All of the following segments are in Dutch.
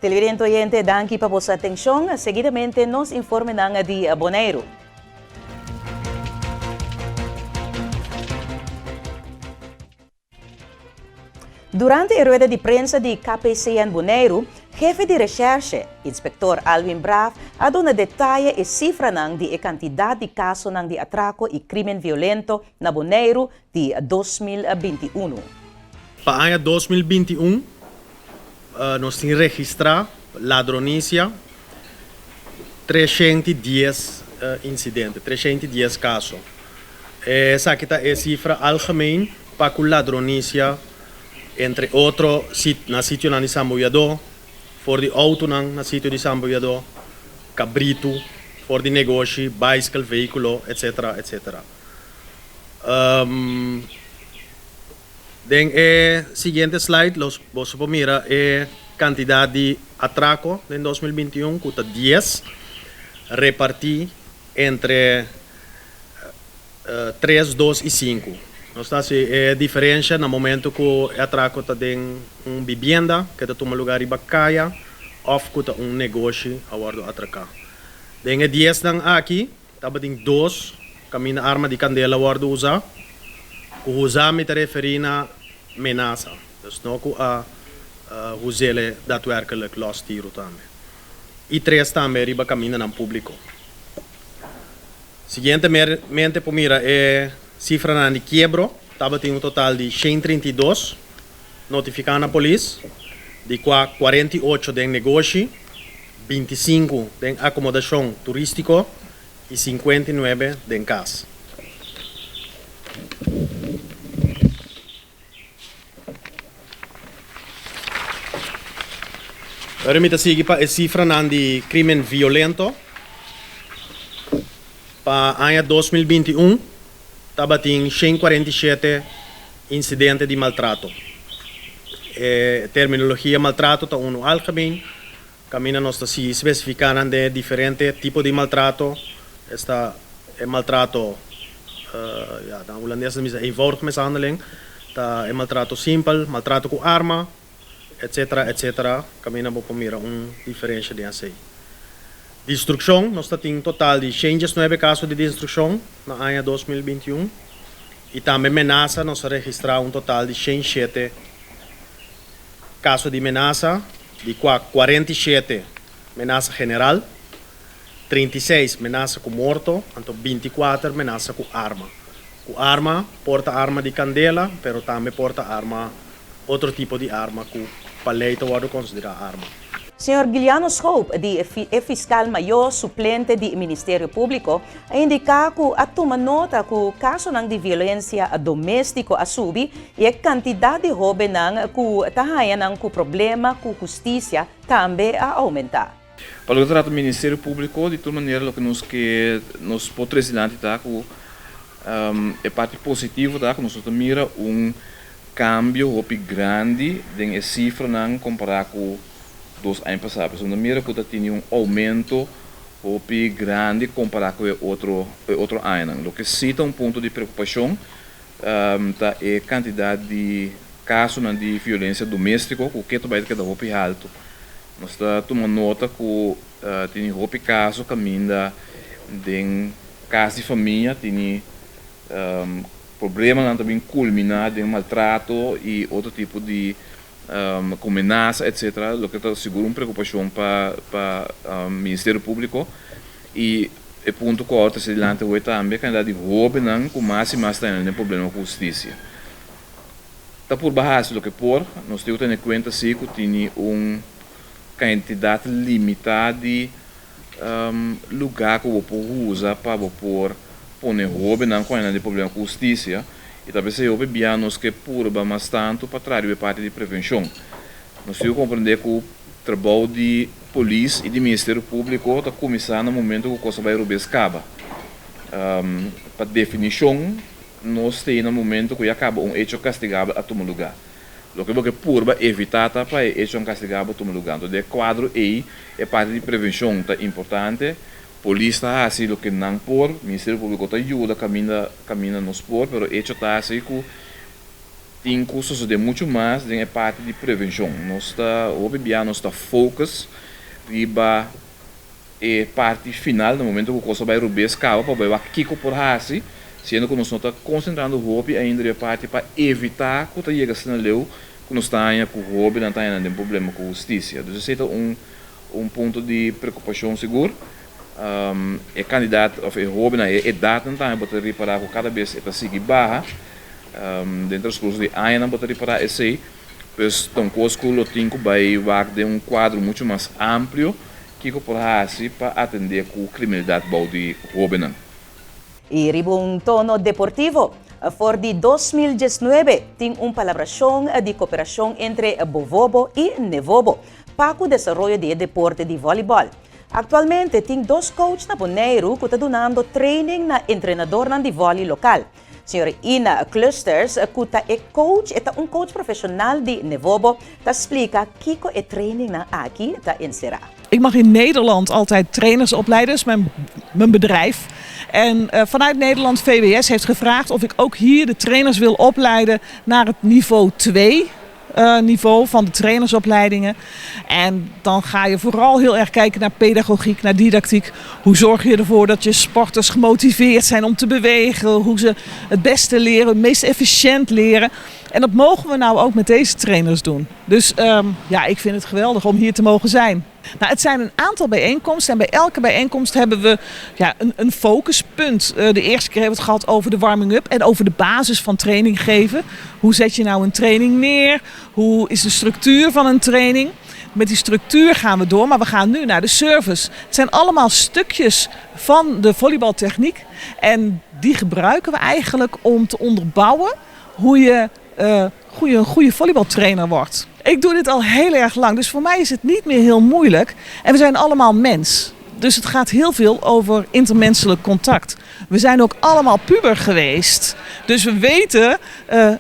Televidente oyente, danke pa po sa atensyon. Seguidamente nos informe ng di Bonaire. Durante a rueda de prensa de KPCN Bonaire, jefe de recherche, Inspector Alvin Braff, aduna detalhe e cifra ng di quantidade de caso ng di atraco e crimen violento na Bonaire de 2021. Para 2021, nós temos registrado ladronícia 310 incidentes, 310 casos. Essa aqui é a cifra algemeen para a ladronícia, entre outros, na sítio de Samboiador, for de auto na sítio de Samboiador, cabrito, for de negócio, bicycle, veículo, etc. etc. Den seguinte slide, você pode mirar a quantidade de atraco em 2021, que está 10, repartir entre 3, 2 e 5. Nós temos a diferença no momento que o atraco está em uma vivenda, que está em um lugar de bacaia, ou que está um negócio a hora de atracar. Den 10 aqui, estava em 2, caminha arma de candela a hora de usar. O usar me refere a ameaça. Dus não que hoe ze daadwerkelijk los tiro também. E 3 também riba caminha no público. Seguintemente, por mira é cifra de quebro, estava tem um total de 132 notificando a polícia, de 48 de negócio, 25 de acomodação turístico e 59 de casa. Agora, seguir para a cifra de crime violento. Para o ano 2021, estava em 147 incidentes de maltrato. Terminologia maltrato está algemeen. Caminha nós se especificando de diferentes tipos de maltrato. Está maltrato, na holandesa é eenvoudig mishandeling. Está maltrato simples, maltrato com arma, etc. etc. Caminha para mirar diferença de assim. Destruição, nós temos um total de 109 casos de destruição no ano 2021. E também ameaça, nós registramos um total de 107 casos de ameaça, de 47 ameaça general, 36 ameaça com morto, então 24 ameaça com arma. Com arma, porta arma de candela, mas também porta arma, outro tipo de arma que paleta ou considera arma. Senhor Guiliano Scope, fiscal maior suplente do Ministério Público, indica que a toma nota que o caso de violência doméstica a subir e a quantidade de jovens que tahayan com problema com justiça também a aumentar. Para o trato do Ministério Público, de toda maneira, o que nós podemos dizer é parte positiva, que nós mira cambio grande em cifra comparado com 2 anos passados. Na mira que tinha aumento grande comparado com outro ano. O que cita ponto de preocupação é a quantidade de casos de violência doméstica, o que também é alto. Nós estamos tomando nota que tem casos caminhando de casos de família, tem problema também culminar de maltrato e outro tipo de ameaça, etc. O que está seguro uma preocupação para o Ministério Público e o ponto que está se adiante hoje também que a de roubo não com mais e mais tem problema com justiça. Está por baixo do que por nós temos que ter em conta que tem quantidade limitada de lugar que você pode usar para pôr roubo não com a de problema com justiça. E talvez se houve bianos que purba mas tanto para trás a parte de prevenção. Nós temos que compreender que o trabalho de polícia e de Ministério Público está começando no momento que a coisa vai acaba. Para definição, nós temos no momento que acaba hecho castigável a tomar lugar. O que purba evitar para hecho castigável a tomar lugar. Então, o quadro aí é parte de prevenção tá importante. Polícia está assim o que não por, Ministério Público está ajuda caminha nos por, mas hecho está assim que tem cursos de muito mais, tem parte de prevenção. Nós está, nós está focus riba e parte final no momento que o curso vai ruber escala para vai kiko por hasi, sendo que nós não está concentrando o hobby ainda de parte para evitar que o chega na leu que nós está com o hobby não está ainda tem problema com a justiça. Então esse é um ponto de preocupação seguro. É candidato of é hobby na é data não está para reparar com cada vez é para seguir barra. Dentro dos cursos de AINA para reparar esse, pois então conosco o tinco vai ter quadro muito mais amplo que assim para atender com criminalidade de roubo. E ribong tono deportivo, for de 2019, tem palabração de cooperação entre Bovobo e Nevobo para o desenvolvimento de deporte de voleibol. Atualmente, tem 2 coaches na Bonaire que estão dando training na treinador de vôlei local. Senhora Ina Clusters, que é coach profissional de Nevobo, explica que é training na aqui está encerrado. Ik mag in Nederland altijd trainers opleiden, dat is mijn bedrijf. En vanuit Nederland VWS heeft gevraagd of ik ook hier de trainers wil opleiden naar het niveau 2. Niveau van de trainersopleidingen. En dan ga je vooral heel erg kijken naar pedagogiek, naar didactiek. Hoe zorg je ervoor dat je sporters gemotiveerd zijn om te bewegen? Hoe ze het beste leren, het meest efficiënt leren. En dat mogen we nou ook met deze trainers doen. Dus ja, ik vind het geweldig om hier te mogen zijn. Nou, het zijn een aantal bijeenkomsten en bij elke bijeenkomst hebben we een focuspunt. De eerste keer hebben we het gehad over de warming-up en over de basis van training geven. Hoe zet je nou een training neer? Hoe is de structuur van een training? Met die structuur gaan we door, maar we gaan nu naar de service. Het zijn allemaal stukjes van de volleybaltechniek en die gebruiken we eigenlijk om te onderbouwen hoe je een goede volleybaltrainer wordt. Ik doe dit al heel erg lang, dus voor mij is het niet meer heel moeilijk. En we zijn allemaal mens. Dus het gaat heel veel over intermenselijk contact. We zijn ook allemaal puber geweest. Dus we weten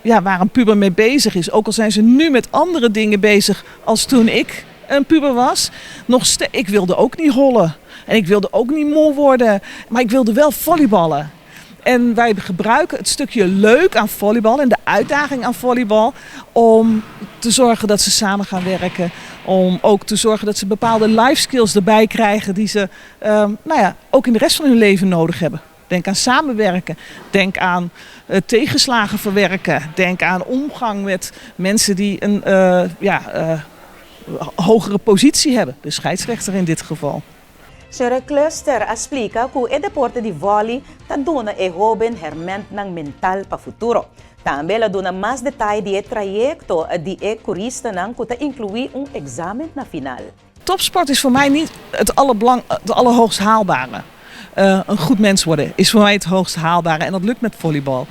waar een puber mee bezig is. Ook al zijn ze nu met andere dingen bezig als toen ik een puber was. Ik wilde ook niet hollen. En ik wilde ook niet moe worden. Maar ik wilde wel volleyballen. En wij gebruiken het stukje leuk aan volleybal en de uitdaging aan volleybal om te zorgen dat ze samen gaan werken. Om ook te zorgen dat ze bepaalde life skills erbij krijgen die ze ook in de rest van hun leven nodig hebben. Denk aan samenwerken, denk aan tegenslagen verwerken, denk aan omgang met mensen die een hogere positie hebben. De scheidsrechter in dit geval. Senhora Cluster explica que o deporte de vôlei está dando a jovem hermente mental para o futuro. Também ela dá mais detalhes de trajecto de curista que inclui examen na final. Topsport is voor mij niet het allerhoogst haalbare. Een goed mens worden is voor mij het hoogst haalbare en dat lukt met volleybal.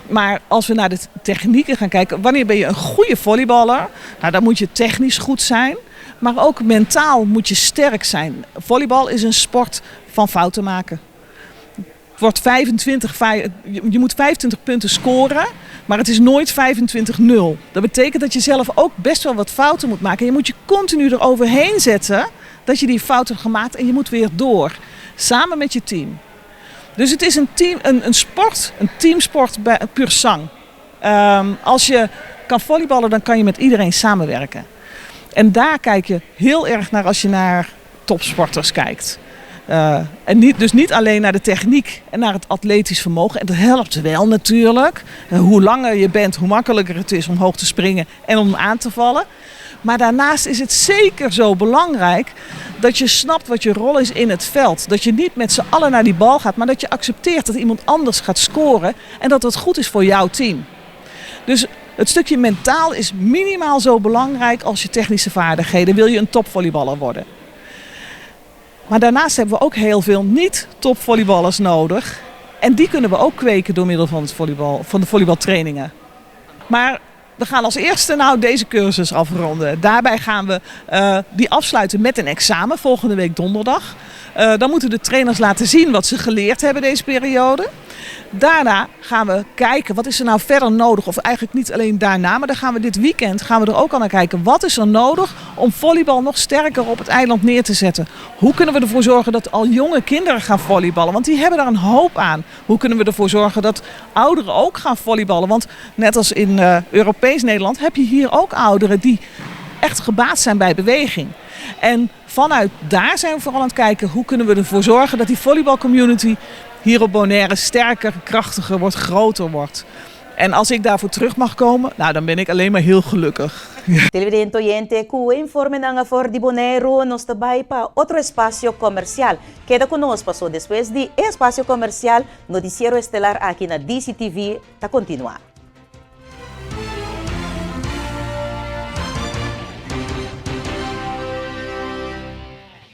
Maar als we naar de technieken gaan kijken, wanneer ben je een goede volleyballer? Nou, dan moet je technisch goed zijn. Maar ook mentaal moet je sterk zijn. Volleybal is een sport van fouten maken. Het wordt je moet 25 punten scoren, maar het is nooit 25-0. Dat betekent dat je zelf ook best wel wat fouten moet maken. Je moet je continu eroverheen zetten dat je die fouten hebt gemaakt en je moet weer door. Samen met je team. Dus het is een sport, een teamsport puur sang. Als je kan volleyballen, dan kan je met iedereen samenwerken. En daar kijk je heel erg naar als je naar topsporters kijkt. En dus niet alleen naar de techniek en naar het atletisch vermogen. En dat helpt wel natuurlijk. Hoe langer je bent, hoe makkelijker het is om hoog te springen en om aan te vallen. Maar daarnaast is het zeker zo belangrijk dat je snapt wat je rol is in het veld. Dat je niet met z'n allen naar die bal gaat, maar dat je accepteert dat iemand anders gaat scoren. En dat het goed is voor jouw team. Dus het stukje mentaal is minimaal zo belangrijk als je technische vaardigheden. Wil je een topvolleyballer worden. Maar daarnaast hebben we ook heel veel niet-topvolleyballers nodig. En die kunnen we ook kweken door middel van de volleybaltrainingen. Maar we gaan als eerste nou deze cursus afronden. Daarbij gaan we die afsluiten met een examen volgende week donderdag. Dan moeten de trainers laten zien wat ze geleerd hebben deze periode. Daarna gaan we kijken wat is er nou verder nodig. Of eigenlijk niet alleen daarna, maar dan gaan we dit weekend er ook al naar kijken. Wat is er nodig om volleybal nog sterker op het eiland neer te zetten? Hoe kunnen we ervoor zorgen dat al jonge kinderen gaan volleyballen? Want die hebben daar een hoop aan. Hoe kunnen we ervoor zorgen dat ouderen ook gaan volleyballen? Want net als in Europees Nederland heb je hier ook ouderen die echt gebaat zijn bij beweging. En vanuit daar zijn we vooral aan het kijken hoe kunnen we ervoor zorgen dat die volleybalcommunity hier op Bonaire sterker, krachtiger wordt, groter wordt. En als ik daarvoor terug mag komen, nou, dan ben ik alleen maar heel gelukkig. Televidente oyente, ku informe nanga for di Bonaire, nos tabay pa otro espacio comercial. Queda conosco so después di espacio comercial, noticiero estelar aquí na DCTV, ta continua.